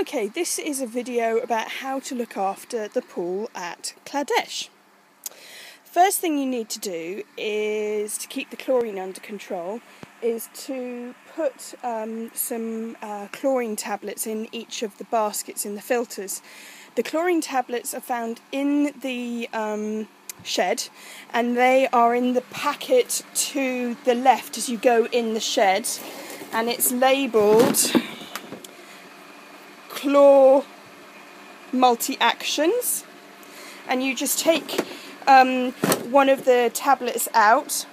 Okay, this is a video about how to look after the pool at Kladesh. First thing you need to do is to keep the chlorine under control is to put some chlorine tablets in each of the baskets in the filters. The chlorine tablets are found in the shed, and they are in the packet to the left as you go in the shed, and it's labelled Chlor Multi-Actions, and you just take one of the tablets out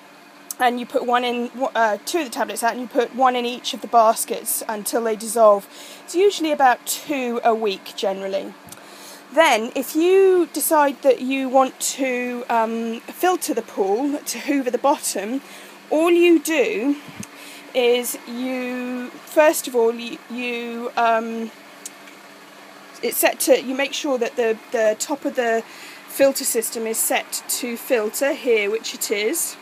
and you put one in, two of the tablets out, and you put one in each of the baskets until they dissolve. It's usually about 2 a week generally. Then if you decide that you want to filter the pool, to hoover the bottom, all you do is you make sure that the top of the filter system is set to filter here, which it is,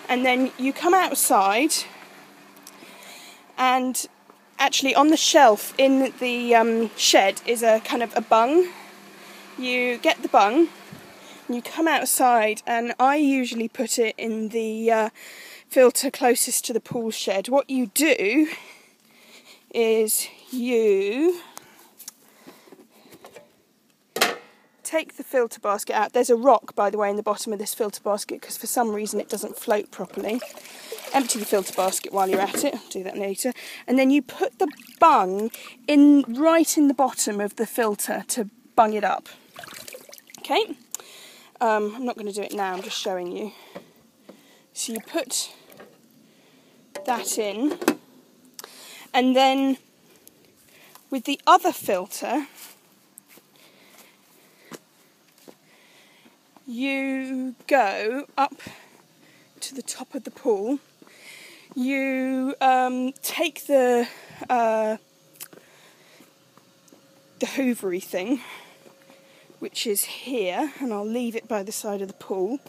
and then you come outside, and actually on the shelf in the shed is a kind of a bung. You get the bung and you come outside, and I usually put it in the filter closest to the pool shed. What you do is you take the filter basket out. There's a rock, by the way, in the bottom of this filter basket because for some reason it doesn't float properly. Empty the filter basket while you're at it. I'll do that later. And then you put the bung right in the bottom of the filter to bung it up. Okay? I'm not going to do it now, I'm just showing you. So you put that in, and then with the other filter you go up to the top of the pool. You take the hoovery thing, which is here, and I'll leave it by the side of the pool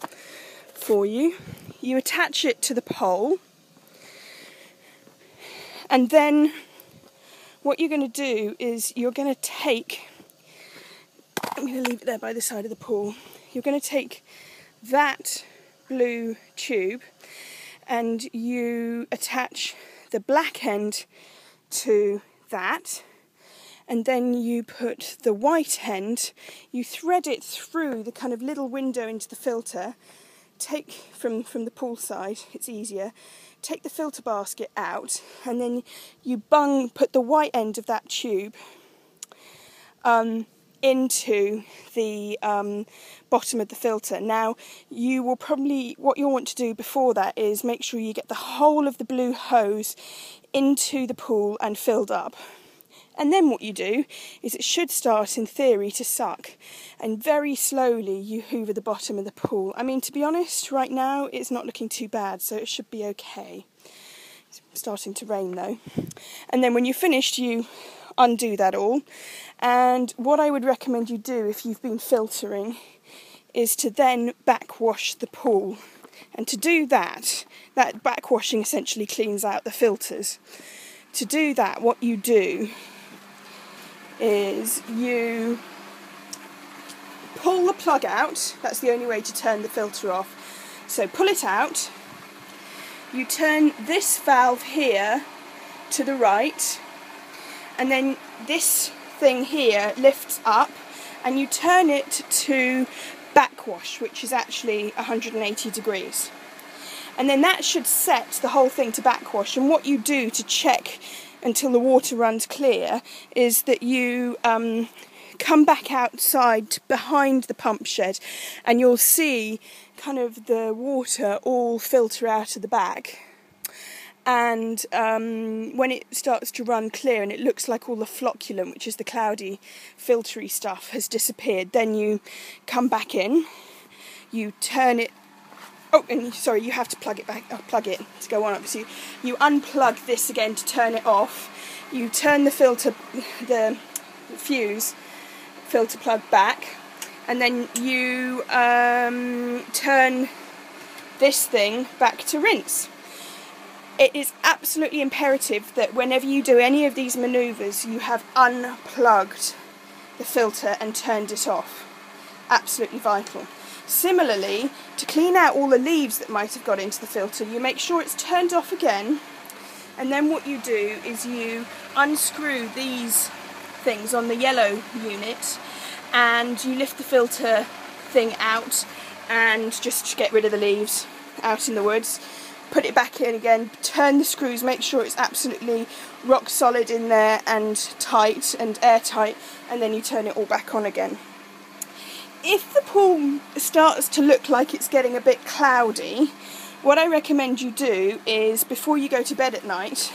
for you. You attach it to the pole, and then what you're going to do is you're going to take, I'm going to leave it there by the side of the pool. You're going to take that blue tube and you attach the black end to that, and then you put the white end, you thread it through the kind of little window into the filter, take from the pool side, it's easier, take the filter basket out, and then you put the white end of that tube into the bottom of the filter. Now, what you'll want to do before that is make sure you get the whole of the blue hose into the pool and filled up. And then what you do is it should start, in theory, to suck. And very slowly you hoover the bottom of the pool. I mean, to be honest, right now it's not looking too bad, so it should be okay. It's starting to rain though. And then when you're finished, you undo that all. And what I would recommend you do if you've been filtering is to then backwash the pool. And to do that backwashing essentially cleans out the filters. To do that, what you do is you pull the plug out. That's the only way to turn the filter off. So pull it out, you turn this valve here to the right, and then this thing here lifts up, and you turn it to backwash, which is actually 180 degrees. And then that should set the whole thing to backwash. And what you do to check until the water runs clear is that you come back outside behind the pump shed, and you'll see kind of the water all filter out of the back. And when it starts to run clear and it looks like all the flocculent, which is the cloudy, filtery stuff, has disappeared, then you come back in, you turn it. Oh, and sorry, you have to plug it to go on. So you unplug this again to turn it off. You turn the fuse filter plug back, and then you turn this thing back to rinse. It is absolutely imperative that whenever you do any of these manoeuvres, you have unplugged the filter and turned it off. Absolutely vital. Similarly, to clean out all the leaves that might have got into the filter, you make sure it's turned off again, and then what you do is you unscrew these things on the yellow unit and you lift the filter thing out and just get rid of the leaves out in the woods. Put it back in again, turn the screws, make sure it's absolutely rock solid in there and tight and airtight, and then you turn it all back on again. If the pool starts to look like it's getting a bit cloudy, what I recommend you do is, before you go to bed at night,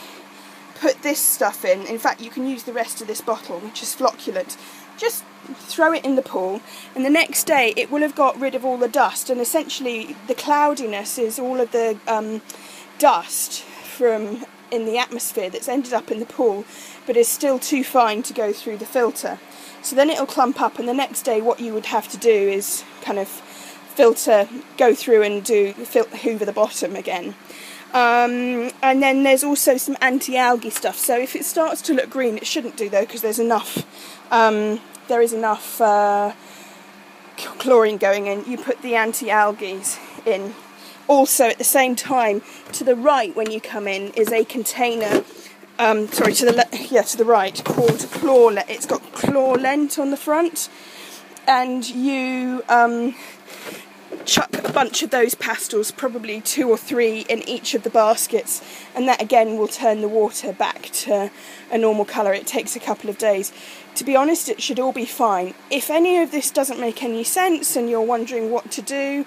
put this stuff in. In fact, you can use the rest of this bottle, which is flocculant. Just throw it in the pool, and the next day it will have got rid of all the dust, and essentially the cloudiness is all of the dust from in the atmosphere that's ended up in the pool but is still too fine to go through the filter. So then it'll clump up, and the next day what you would have to do is kind of go through and hoover the bottom again. And then there's also some anti-algae stuff. So if it starts to look green, it shouldn't do though, because there is enough chlorine going in. You put the anti-algae in. Also, at the same time, to the right when you come in is a container. To the right, called Chlorlent. It's got Chlorlent on the front, and you chuck a bunch of those pastels, probably 2 or 3 in each of the baskets, and that again will turn the water back to a normal colour. It takes a couple of days. To be honest, it should all be fine. If any of this doesn't make any sense and you're wondering what to do,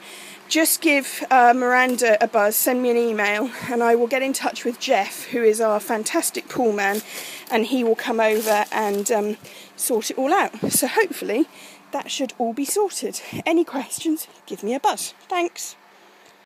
just give Miranda a buzz, send me an email, and I will get in touch with Jeff, who is our fantastic pool man, and he will come over and sort it all out. So hopefully that should all be sorted. Any questions, give me a buzz. Thanks.